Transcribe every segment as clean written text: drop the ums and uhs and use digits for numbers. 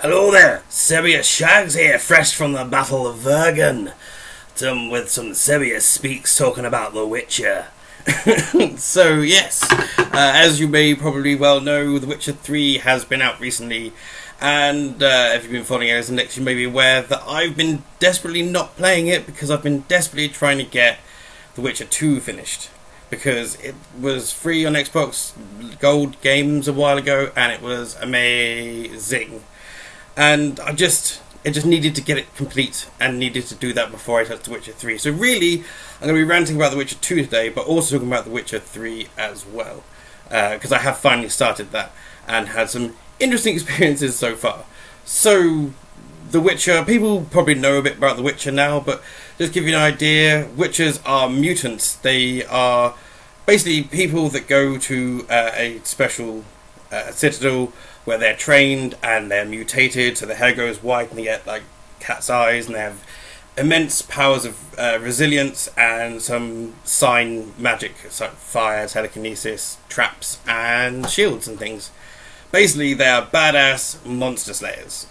Hello there, Sebious Shags here, fresh from the Battle of Vergen, with some Sebious Speaks talking about The Witcher. So yes, as you may probably well know, The Witcher 3 has been out recently, and if you've been following Ares Index, you may be aware that I've been desperately not playing it because I've been desperately trying to get The Witcher 2 finished. Because it was free on Xbox Gold Games a while ago, and it was amazing. And it just needed to get it complete, and needed to do that before I touched The Witcher 3. So really, I'm going to be ranting about The Witcher 2 today, but also talking about The Witcher 3 as well. Because I have finally started that, and had some interesting experiences so far. So, The Witcher, people probably know a bit about The Witcher now, but just to give you an idea, Witchers are mutants. They are basically people that go to a special citadel where they're trained and they're mutated, so their hair goes white and they get like cat's eyes, and they have immense powers of resilience and some sign magic, so fire, telekinesis, traps and shields and things. Basically, they are badass monster slayers,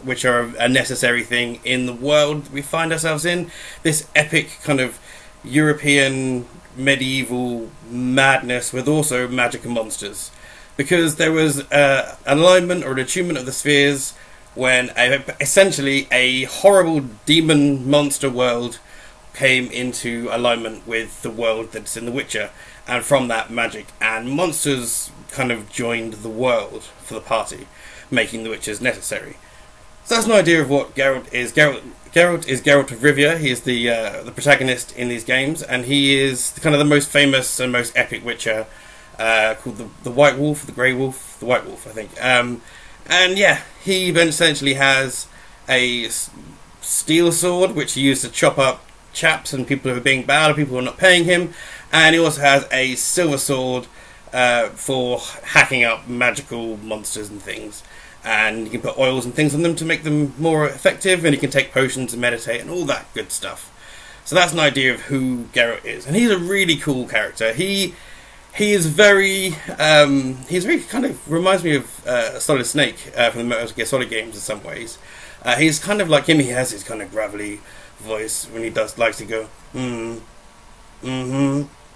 which are a necessary thing in the world we find ourselves in. This epic kind of European medieval madness with also magic and monsters. Because there was an alignment or an attunement of the spheres when essentially a horrible demon monster world came into alignment with the world that's in The Witcher, and from that magic and monsters kind of joined the world for the party, making the Witchers necessary. So that's an idea of what Geralt is. Geralt is Geralt of Rivia. He is the protagonist in these games, and he is kind of the most famous and most epic Witcher, called the White Wolf, the Grey Wolf, the White Wolf, I think. And yeah, he then essentially has a steel sword, which he used to chop up chaps and people who are being bad or people who are not paying him, and he also has a silver sword for hacking up magical monsters and things, and you can put oils and things on them to make them more effective, and you can take potions and meditate and all that good stuff. So that's an idea of who Geralt is, and he's a really cool character. He is very kind of reminds me of Solid Snake from the Metal Gear Solid games in some ways. He's kind of like him. He has his kind of gravelly voice when he likes to go and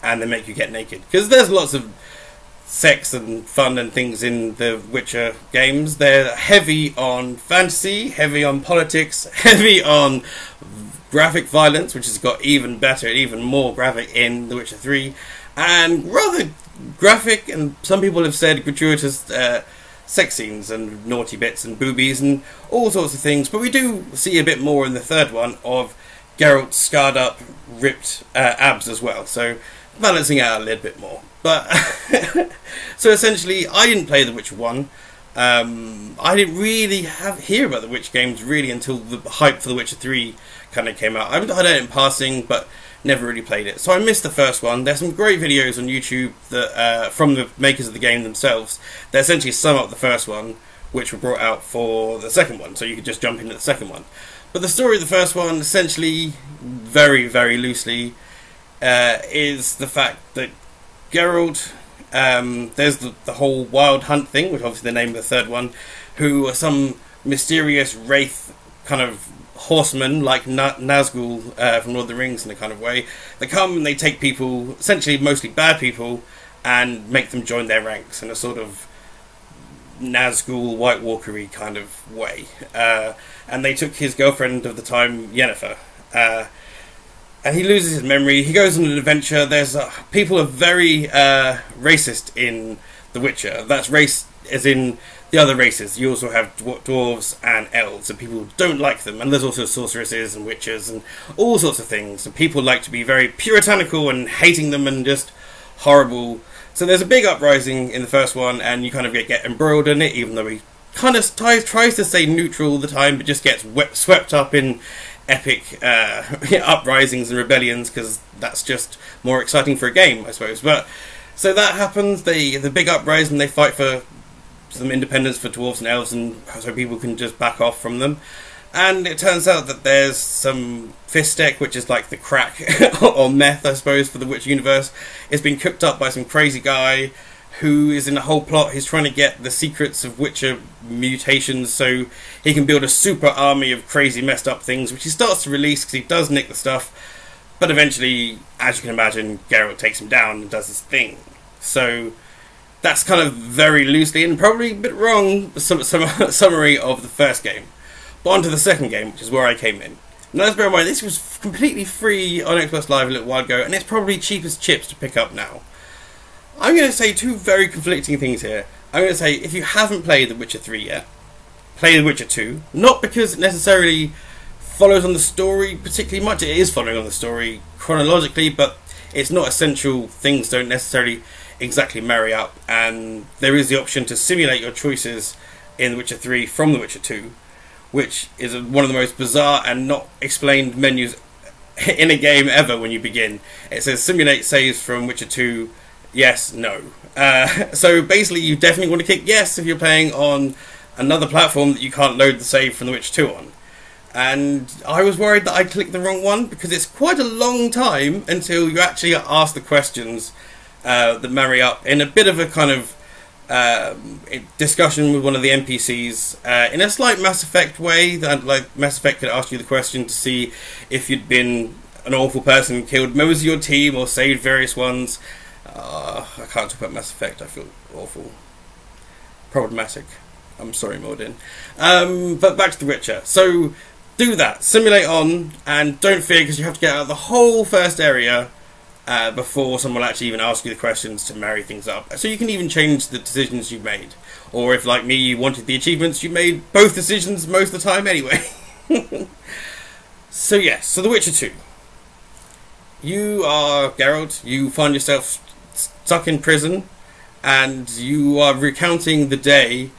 then make you get naked, because there's lots of sex and fun and things in the Witcher games. They're heavy on fantasy, heavy on politics, heavy on graphic violence, which has got even better, even more graphic in The Witcher 3, and rather graphic, and some people have said gratuitous sex scenes and naughty bits and boobies and all sorts of things. But we do see a bit more in the third one of Geralt's scarred up, ripped abs as well, so balancing out a little bit more. But so essentially, I didn't play The Witcher 1. I didn't really hear about the Witcher games really until the hype for The Witcher 3 kind of came out. I heard it in passing, but never really played it. So I missed the first one. There's some great videos on YouTube that from the makers of the game themselves that essentially sum up the first one, which were brought out for the second one, so you could just jump into the second one. But the story of the first one, essentially, very, very loosely, is the fact that Geralt, there's the whole Wild Hunt thing, which is obviously the name of the third one, who are some mysterious wraith kind of horsemen like Nazgul from Lord of the Rings in a kind of way. They come and they take people, essentially mostly bad people, and make them join their ranks in a sort of Nazgul White Walker-y kind of way. And they took his girlfriend of the time, Yennefer. And he loses his memory. He goes on an adventure. There's people are very racist in The Witcher. That's race as in the other races. You also have dwarves and elves, and people don't like them. And there's also sorceresses and witches and all sorts of things. And people like to be very puritanical and hating them and just horrible. So there's a big uprising in the first one, and you kind of get embroiled in it, even though he kind of tries to stay neutral all the time, but just gets swept up in epic uprisings and rebellions, because that's just more exciting for a game, I suppose. But so that happens. The big uprising, they fight for some independence for dwarves and elves, and so people can just back off from them. And it turns out that there's some Fistek, which is like the crack or meth, I suppose, for the Witcher universe. It's been cooked up by some crazy guy who is in the whole plot. He's trying to get the secrets of Witcher mutations so he can build a super army of crazy messed up things, which he starts to release because he does nick the stuff. But eventually, as you can imagine, Geralt takes him down and does his thing. So that's kind of very loosely and probably a bit wrong some summary of the first game. But on to the second game, which is where I came in. Now let's bear in mind, this was completely free on Xbox Live a little while ago, and it's probably cheap as chips to pick up now. I'm going to say two very conflicting things here. I'm going to say, if you haven't played The Witcher 3 yet, play The Witcher 2. Not because it necessarily follows on the story particularly much. It is following on the story chronologically, but it's not essential. Things don't necessarily exactly marry up, and there is the option to simulate your choices in The Witcher 3 from The Witcher 2, which is one of the most bizarre and not explained menus in a game ever when you begin. It says simulate saves from Witcher 2, yes, no. So basically you definitely want to click yes if you're playing on another platform that you can't load the save from The Witcher 2 on. And I was worried that I clicked the wrong one, because it's quite a long time until you actually ask the questions that marry up in a bit of a kind of discussion with one of the NPCs in a slight Mass Effect way. That, like, Mass Effect could ask you the question to see if you'd been an awful person and killed members of your team or saved various ones. I can't talk about Mass Effect, I feel awful. Problematic. I'm sorry, Mordin. But back to The Witcher. So do that, simulate on, and don't fear, because you have to get out of the whole first area before someone will actually even ask you the questions to marry things up. So you can even change the decisions you've made. Or if, like me, you wanted the achievements, you made both decisions most of the time anyway. So yes, so The Witcher 2. You are Geralt, you find yourself stuck in prison, and you are recounting the day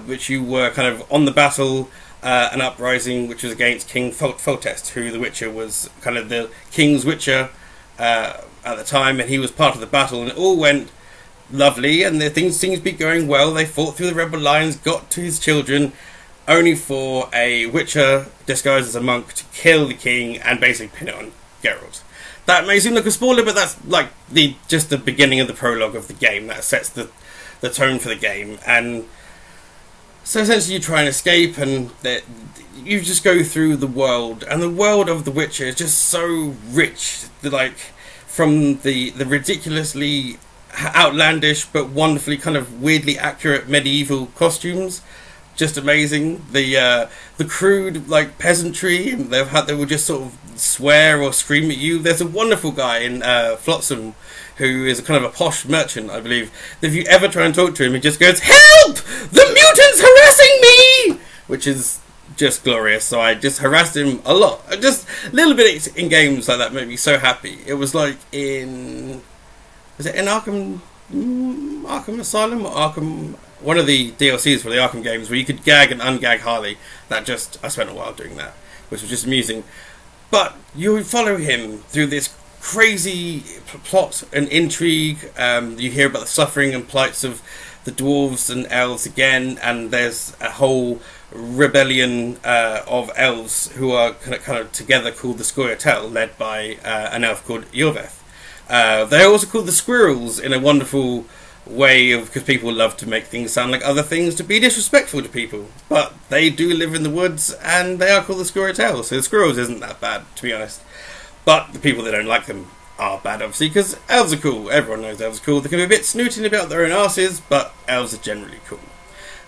which you were kind of on the battle, an uprising which was against King Foltest, who The Witcher was kind of the King's Witcher at the time, and he was part of the battle, and it all went lovely, and things seemed to be going well. They fought through the rebel lines, got to his children, only for a Witcher disguised as a monk to kill the king and basically pin it on Geralt. That may seem like a spoiler, but that's like just the beginning of the prologue of the game. That sets the tone for the game. And so essentially you try and escape, and you just go through the world. And the world of The Witcher is just so rich. Like, from the ridiculously outlandish but wonderfully kind of weirdly accurate medieval costumes, just amazing. The crude, like, peasantry, and they will just sort of swear or scream at you. There's a wonderful guy in Flotsam who is a kind of a posh merchant, I believe. If you ever try and talk to him, he just goes, "Help! The mutant's harassing me!" Which is just glorious. So I just harassed him a lot. Just a little bit in games like that made me so happy. It was like in... Was it in Arkham Asylum or Arkham... One of the DLCs for the Arkham games where you could gag and ungag Harley. I spent a while doing that, which was just amusing. But you follow him through this crazy plot and intrigue. You hear about the suffering and plights of the dwarves and elves again, and there's a whole rebellion of elves who are kind of together called the Scoia'tael, led by an elf called Iorveth. They're also called the Squirrels in a wonderful way, because people love to make things sound like other things to be disrespectful to people, but they do live in the woods and they are called the Scoia'tael, so the squirrels isn't that bad, to be honest. But the people that don't like them are bad, obviously, because elves are cool. Everyone knows elves are cool. They can be a bit snooting about their own asses, but elves are generally cool,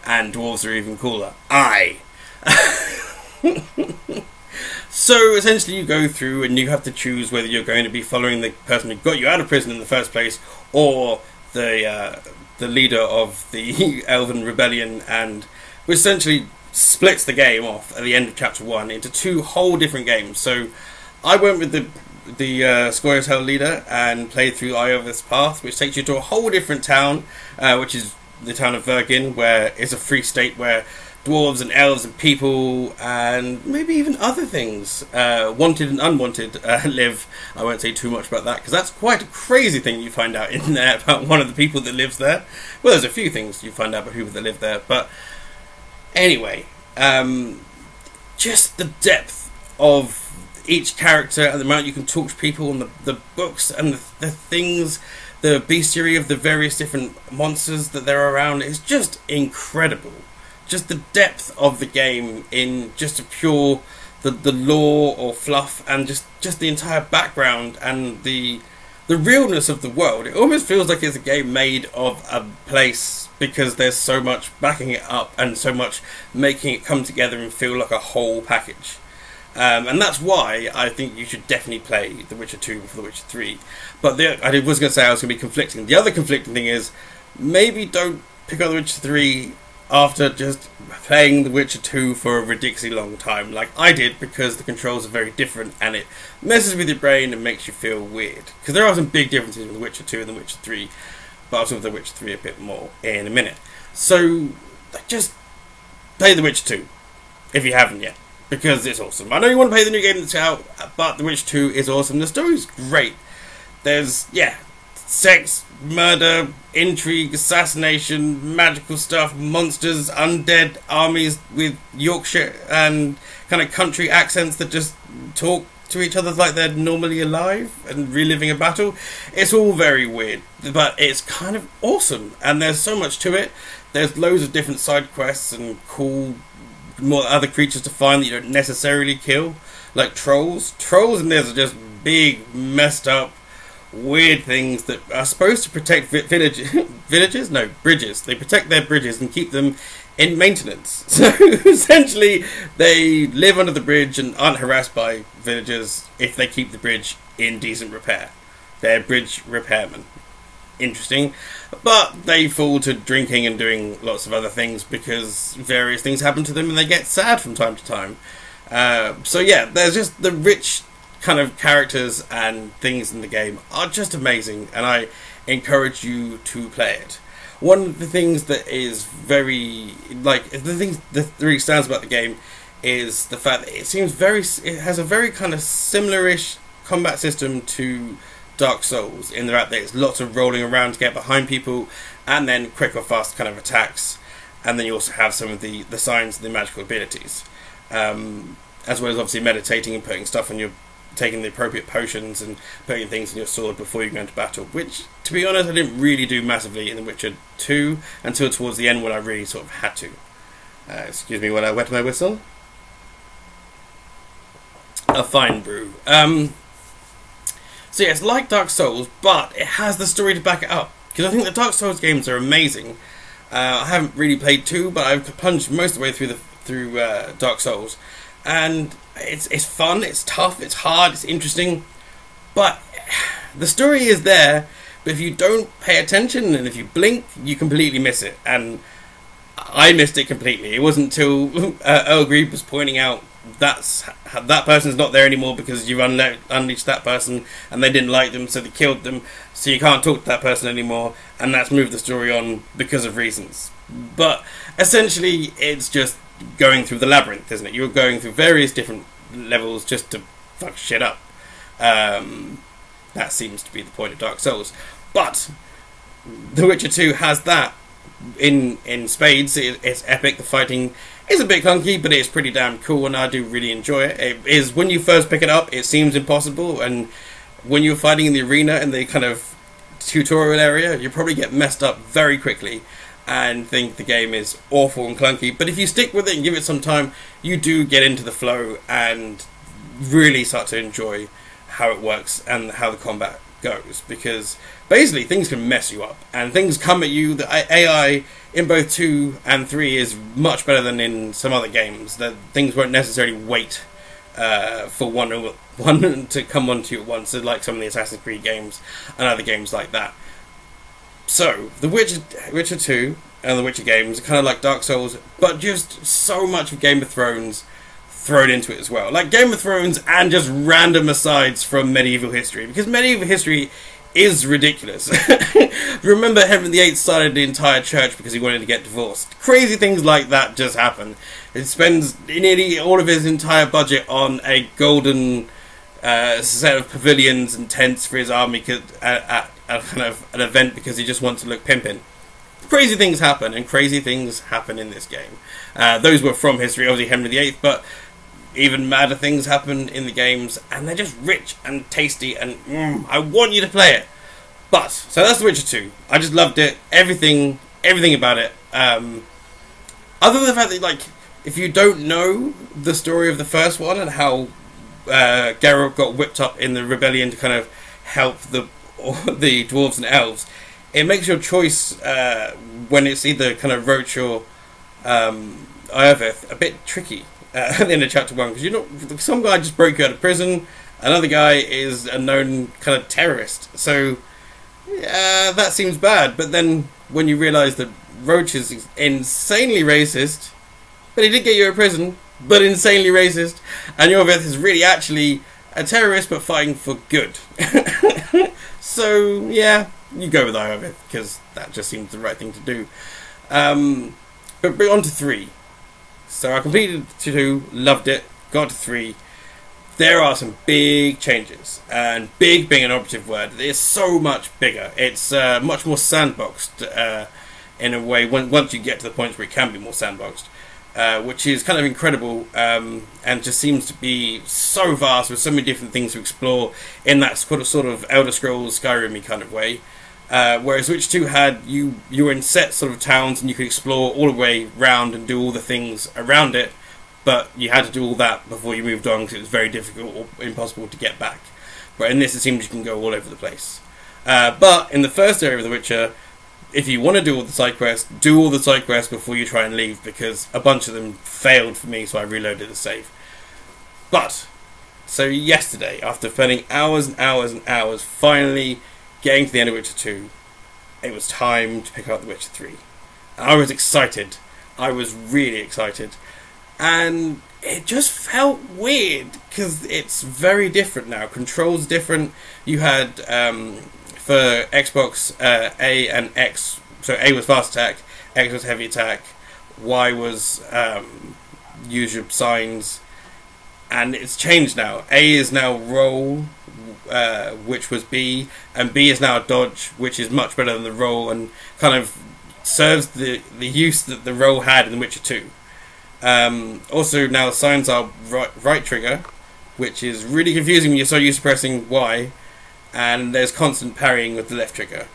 and dwarves are even cooler. So essentially you go through and you have to choose whether you're going to be following the person who got you out of prison in the first place, or the leader of the Elven Rebellion, and which essentially splits the game off at the end of chapter 1 into two whole different games. So I went with the Scoia'tael leader and played through Iorveth's Path, which takes you to a whole different town, which is the town of Vergin, where it's a free state where dwarves and elves and people and maybe even other things, wanted and unwanted, live. I won't say too much about that, because that's quite a crazy thing you find out in there about one of the people that lives there. Well, there's a few things you find out about people that live there, but anyway, just the depth of each character and the amount you can talk to people, and the books and the things the bestiary of the various different monsters that there are around is just incredible. Just the depth of the game in just a pure the lore or fluff, and just the entire background and the realness of the world. It almost feels like it's a game made of a place, because there's so much backing it up and so much making it come together and feel like a whole package. And that's why I think you should definitely play The Witcher 2 before The Witcher 3. But I was going to say I was going to be conflicting. The other conflicting thing is, maybe don't pick up The Witcher 3 after just playing The Witcher 2 for a ridiculously long time, like I did, because the controls are very different and it messes with your brain and makes you feel weird. Because there are some big differences with The Witcher 2 and The Witcher 3, but I'll talk about The Witcher 3 a bit more in a minute. So just play The Witcher 2 if you haven't yet, because it's awesome. I know you want to play the new game that's out, but The Witcher 2 is awesome. The story's great. There's, sex, murder, intrigue, assassination, magical stuff, monsters, undead armies with Yorkshire and kind of country accents that just talk to each other like they're normally alive and reliving a battle. It's all very weird, but it's kind of awesome, and there's so much to it. There's loads of different side quests and cool more other creatures to find that you don't necessarily kill, like trolls. Trolls in this are just big, messed up, weird things that are supposed to protect villages? No, bridges. They protect their bridges and keep them in maintenance. So essentially they live under the bridge and aren't harassed by villagers if they keep the bridge in decent repair. They're bridge repairmen. Interesting. But they fall to drinking and doing lots of other things because various things happen to them and they get sad from time to time. So yeah, there's just the rich kind of characters and things in the game are just amazing, and I encourage you to play it. One of the things that is very, that really stands about the game is the fact that it has a very kind of similar-ish combat system to Dark Souls, in the fact that it's lots of rolling around to get behind people, and then quick or fast kind of attacks, and then you also have some of the signs and the magical abilities, as well as obviously meditating and putting stuff on your, taking the appropriate potions and putting things in your sword before you go into battle, which, to be honest, I didn't really do massively in The Witcher 2 until towards the end when I really sort of had to. Excuse me when I wet my whistle. A fine brew. So yeah, it's like Dark Souls, but it has the story to back it up, because I think the Dark Souls games are amazing. I haven't really played 2, but I've plunged most of the way through Dark Souls, and it's fun, it's tough, it's hard, it's interesting, but the story is there. But if you don't pay attention and if you blink, you completely miss it. And I missed it completely. It wasn't until Earl Grebe was pointing out that person's not there anymore because you've unleashed that person and they didn't like them, so they killed them, so you can't talk to that person anymore, and that's moved the story on because of reasons. But essentially it's just going through the labyrinth, isn't it? You're going through various different levels just to fuck shit up. That seems to be the point of Dark Souls. But The Witcher 2 has that in spades. It's epic. The fighting is a bit clunky, but it's pretty damn cool, and I do really enjoy it. It is, when you first pick it up, it seems impossible, and when you're fighting in the arena in the kind of tutorial area, you probably get messed up very quickly and think the game is awful and clunky. But if you stick with it and give it some time, you do get into the flow and really start to enjoy how it works and how the combat goes, because basically things can mess you up and things come at you. The AI in both 2 and 3 is much better than in some other games. That things won't necessarily wait for one to come onto you at once, like some of the Assassin's Creed games and other games like that. So The Witcher 2 and the Witcher games are kind of like Dark Souls, but just so much of Game of Thrones thrown into it as well. Like Game of Thrones and just random asides from medieval history, because medieval history is ridiculous. Remember Henry VIII started the entire church because he wanted to get divorced. Crazy things like that just happen. He spends nearly all of his entire budget on a golden set of pavilions and tents for his army at kind of an event because he just wants to look pimping. Crazy things happen, and crazy things happen in this game. Those were from history, obviously Henry VIII, but even madder things happen in the games, and they're just rich and tasty, and I want you to play it. But so that's The Witcher 2. I just loved it. Everything about it. Other than the fact that, like, if you don't know the story of the first one and how Geralt got whipped up in the rebellion to kind of help the dwarves and elves, it makes your choice when it's either kind of Roach or Iorveth a bit tricky at the end of chapter 1, because some guy just broke you out of prison, another guy is a known kind of terrorist, so yeah, that seems bad. But then when you realise that Roach is insanely racist, but he did get you out of prison, but insanely racist, and Iorveth is really actually a terrorist but fighting for good. So yeah, you go with Iorveth because that just seems the right thing to do. But on to 3. So I completed 2, loved it, got to 3. There are some big changes, and big being an operative word. It's so much bigger. It's much more sandboxed in a way once you get to the points where it can be more sandboxed. Which is kind of incredible, and just seems to be so vast with so many different things to explore in that sort of Elder Scrolls Skyrim-y kind of way. Whereas Witcher 2 had, you were in set sort of towns and you could explore all the way round and do all the things around it, but you had to do all that before you moved on because it was very difficult or impossible to get back. But in this it seems you can go all over the place. But in the first area of The Witcher, if you want to do all the side quests, do all the side quests before you try and leave, because a bunch of them failed for me, so I reloaded the save. But, so yesterday, after spending hours and hours and hours, finally getting to the end of Witcher 2, it was time to pick up The Witcher 3. And I was excited. I was really excited. And it just felt weird, because it's very different now. Controls different. You had... for Xbox, A and X, so A was fast attack, X was heavy attack, Y was use your signs, and it's changed now. A is now roll, which was B, and B is now dodge, which is much better than the roll, and kind of serves the use that the roll had in The Witcher 2. Also now signs are right trigger, which is really confusing when you're so used to pressing Y. And there's constant parrying with the left trigger,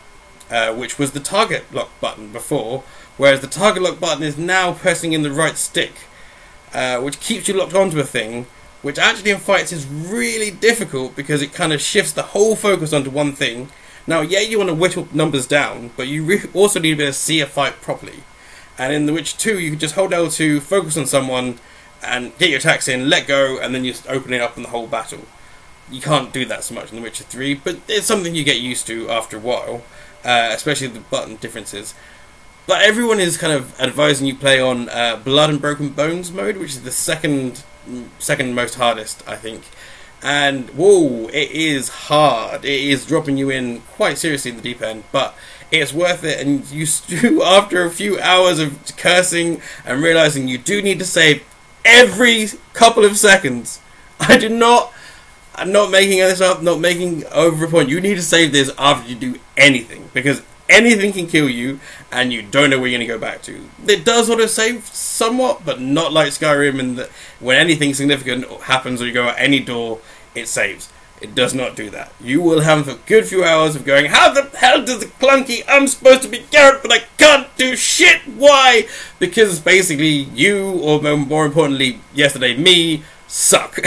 which was the target lock button before, whereas the target lock button is now pressing in the right stick, which keeps you locked onto a thing, which actually in fights is really difficult because it kind of shifts the whole focus onto one thing. Now, yeah, you want to whittle numbers down, but you also need to be able to see a fight properly. And in The Witcher 2, you can just hold L2, focus on someone, and get your attacks in, let go, and then you open it up in the whole battle. You can't do that so much in The Witcher 3, but it's something you get used to after a while, especially the button differences. But everyone is kind of advising you play on Blood and Broken Bones mode, which is the second most hardest, I think. And, whoa, it is hard. It is dropping you in quite seriously in the deep end, but it's worth it. And after a few hours of cursing and realising you do need to save every couple of seconds. I'm not making this up, not making over a point. You need to save this after you do anything, because anything can kill you, and you don't know where you're going to go back to. It does auto save somewhat, but not like Skyrim, in that when anything significant happens or you go out any door, it saves. It does not do that. You will have a good few hours of going, how the hell does the clunky, I'm supposed to be Geralt, but I can't do shit, why? Because basically you, or more importantly, yesterday, me, suck.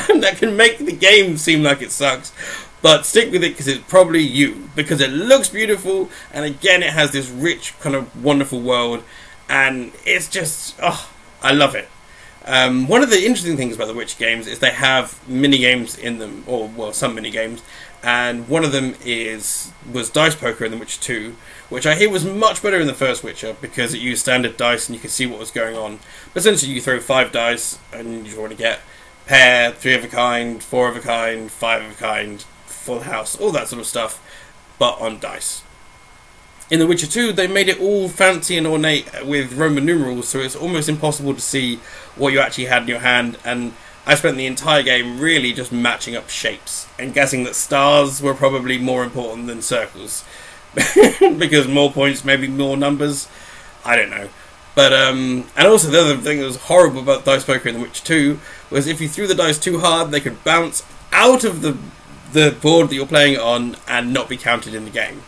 And that can make the game seem like it sucks, but stick with it because it's probably you, because it looks beautiful, and again it has this rich kind of wonderful world, and it's just, oh, I love it. One of the interesting things about the Witcher games is they have mini games in them, or well, some mini games, and one of them was dice poker in The Witcher 2, which I hear was much better in the first Witcher because it used standard dice and you could see what was going on. But essentially you throw 5 dice and you want to get pair, 3 of a kind, 4 of a kind, 5 of a kind, full house, all that sort of stuff, but on dice. In The Witcher 2, they made it all fancy and ornate with Roman numerals, so it's almost impossible to see what you actually had in your hand, and I spent the entire game really just matching up shapes and guessing that stars were probably more important than circles. Because more points, maybe more numbers, I don't know. But, and also the other thing that was horrible about dice poker in The Witcher 2 was if you threw the dice too hard, they could bounce out of the the board that you're playing on and not be counted in the game.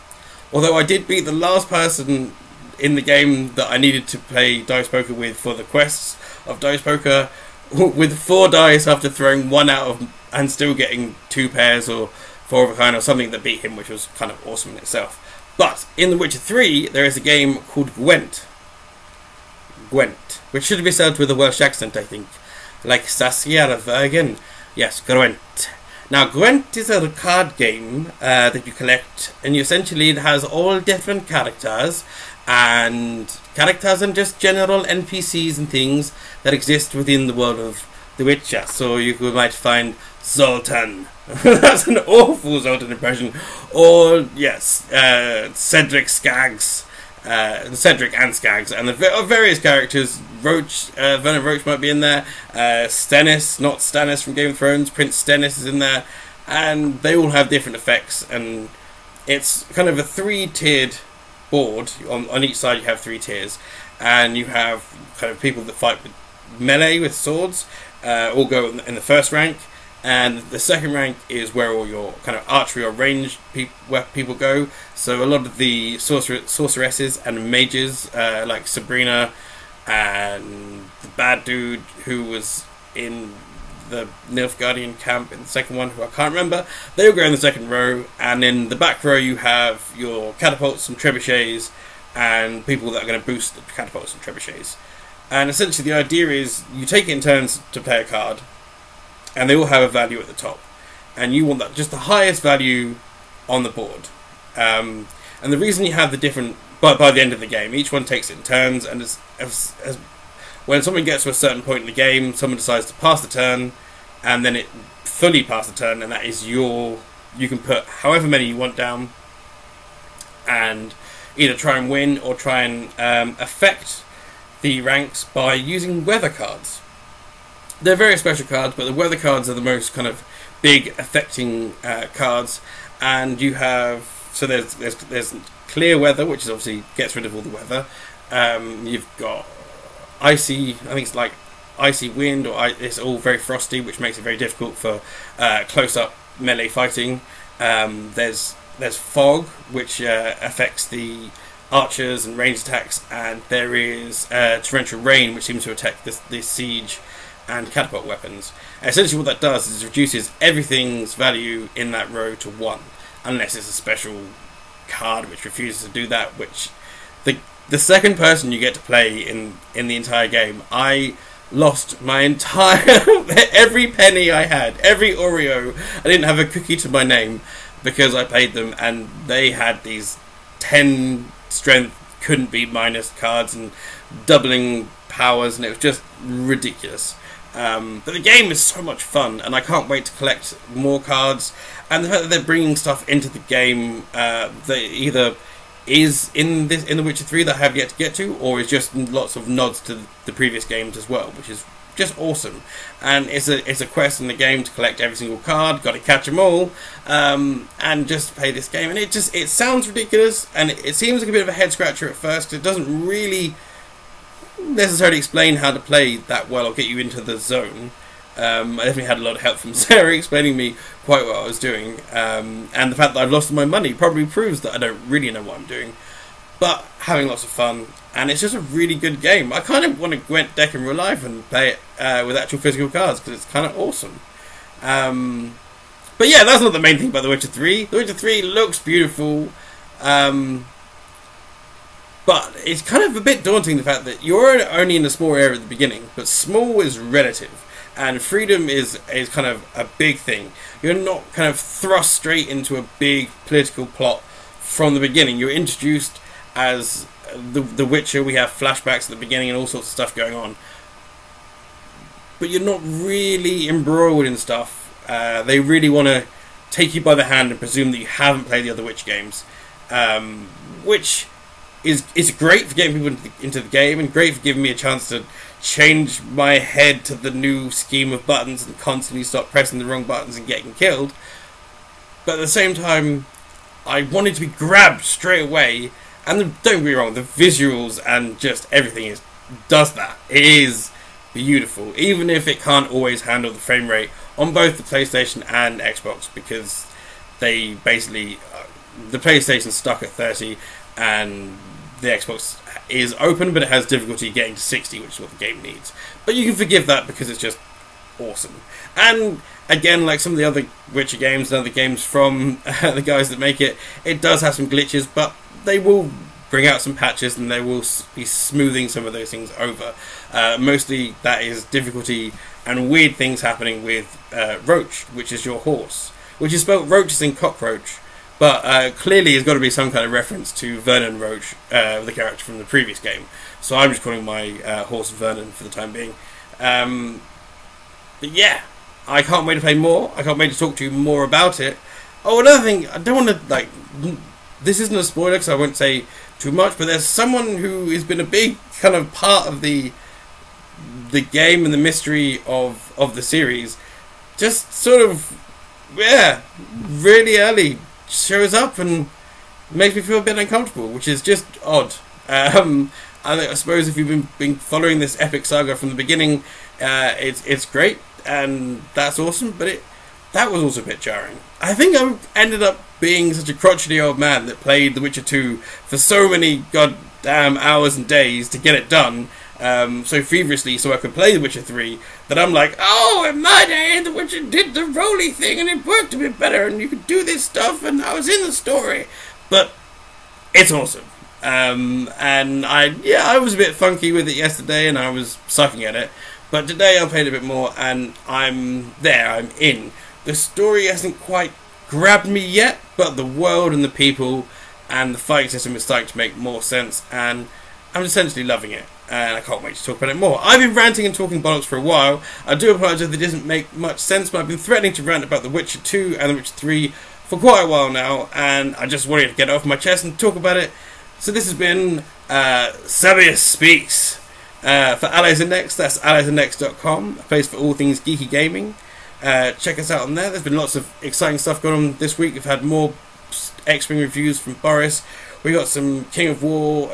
Although I did beat the last person in the game that I needed to play dice poker with for the quests of dice poker with 4 dice after throwing 1 out of and still getting 2 pairs or 4 of a kind or something that beat him, which was kind of awesome in itself. But in The Witcher 3 there is a game called Gwent, which should be spelled with a Welsh accent, I think, like Sasia Vergen. Yes, Gwent. Now, Gwent is a card game that you collect, and essentially it has all different characters and just general NPCs and things that exist within the world of The Witcher. So you might find Zoltan. That's an awful Zoltan impression. Or, yes, Cedric Skaggs. Cedric and Skaggs, and the various characters. Vernon Roach might be in there. Stennis, not Stannis from Game of Thrones, Prince Stennis is in there, and they all have different effects. And it's kind of a 3-tiered board. On each side, you have 3 tiers, and you have kind of people that fight with melee with swords. All go in the first rank. And the second rank is where all your kind of archery or ranged people go. So a lot of the sorceresses and mages, like Sabrina and the bad dude who was in the Nilfgaardian camp in the second one, who I can't remember, they all go in the second row. And in the back row you have your catapults and trebuchets and people that are going to boost the catapults and trebuchets. And essentially the idea is you take it in turns to play a card, and they all have a value at the top, and you want that just the highest value on the board. And the reason you have the different, by the end of the game, each one takes it in turns, and when someone gets to a certain point in the game, someone decides to pass the turn, and then it fully pass the turn, and that is you can put however many you want down, and either try and win or try and affect the ranks by using weather cards. They're very special cards, but the weather cards are the most kind of big affecting cards. And you have, so there's clear weather, which is obviously gets rid of all the weather. You've got icy, I think it's like icy wind, or it's all very frosty, which makes it very difficult for close-up melee fighting. There's fog, which affects the archers and ranged attacks, and there is torrential rain, which seems to attack the siege and catapult weapons. And essentially what that does is reduces everything's value in that row to 1, unless it's a special card which refuses to do that, which the second person you get to play in the entire game, I lost my entire every penny I had, every Oreo. I didn't have a cookie to my name because I played them, and they had these 10 strength couldn't be minus cards and doubling powers, and it was just ridiculous. But the game is so much fun, and I can't wait to collect more cards. And the fact that they're bringing stuff into the game that either is in The Witcher 3 that I have yet to get to, or is just lots of nods to the previous games as well, which is just awesome. And it's a quest in the game to collect every single card, got to catch them all, and just play this game. And it sounds ridiculous, and it seems like a bit of a head scratcher at first. It doesn't really necessarily explain how to play that well or get you into the zone. I definitely had a lot of help from Sarah explaining me quite what I was doing, and the fact that I've lost my money probably proves that I don't really know what I'm doing, but having lots of fun, and it's just a really good game. I kind of want to Gwent deck in real life and play it with actual physical cards, because it's kind of awesome. But yeah, that's not the main thing about The Witcher 3. The Witcher 3 looks beautiful, but it's kind of a bit daunting, the fact that you're only in a small area at the beginning, but small is relative, and freedom is kind of a big thing. You're not kind of thrust straight into a big political plot from the beginning. You're introduced as the Witcher. We have flashbacks at the beginning and all sorts of stuff going on, but you're not really embroiled in stuff. They really want to take you by the hand and presume that you haven't played the other Witcher games, which is great for getting people into the game, and great for giving me a chance to change my head to the new scheme of buttons and constantly stop pressing the wrong buttons and getting killed. But at the same time, I wanted to be grabbed straight away, and don't get me wrong, the visuals and just everything does that. It is beautiful, even if it can't always handle the frame rate on both the PlayStation and Xbox, because they basically the PlayStation's stuck at 30, and the Xbox is open, but it has difficulty getting to 60, which is what the game needs. But you can forgive that because it's just awesome. And again, like some of the other Witcher games and other games from the guys that make it, it does have some glitches, but they will bring out some patches and they will be smoothing some of those things over. Mostly that is difficulty and weird things happening with Roach, which is your horse, which is spelled Roach as in cockroach, but clearly there's got to be some kind of reference to Vernon Roach, the character from the previous game. So I'm just calling my horse Vernon for the time being. But yeah, I can't wait to play more. I can't wait to talk to you more about it. Oh, another thing, I don't want to, like, this isn't a spoiler because I won't say too much, but there's someone who has been a big kind of part of the game and the mystery of the series, just sort of, yeah, really early shows up and makes me feel a bit uncomfortable, which is just odd. I suppose if you've been following this epic saga from the beginning, it's great and that's awesome, but that was also a bit jarring. I think I ended up being such a crotchety old man that played The Witcher 2 for so many goddamn hours and days to get it done, so feverishly so I could play The Witcher 3, that I'm like, oh, in my day The Witcher did the roly thing and it worked a bit better and you could do this stuff and I was in the story. But it's awesome. And I was a bit funky with it yesterday and I was sucking at it, but today I played a bit more and I'm there, I'm in. The story hasn't quite grabbed me yet, but the world and the people and the fighting system is starting to make more sense, and I'm essentially loving it, and I can't wait to talk about it more. I've been ranting and talking bollocks for a while. I do apologise if it doesn't make much sense, but I've been threatening to rant about The Witcher 2 and The Witcher 3 for quite a while now, and I just wanted to get it off my chest and talk about it. So this has been Sebious Speaks. For Allies and Next, that's alliesandnext.com, a place for all things geeky gaming. Check us out on there. There's been lots of exciting stuff going on this week. We've had more X-Wing reviews from Boris. We got some King of War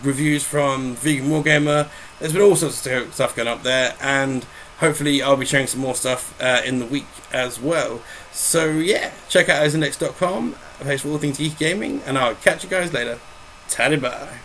reviews from Vegan Wargamer. There's been all sorts of stuff going up there, and hopefully I'll be sharing some more stuff in the week as well. So yeah, check out alliesandnext.com, a place for all things geeky gaming, and I'll catch you guys later. Tally bye.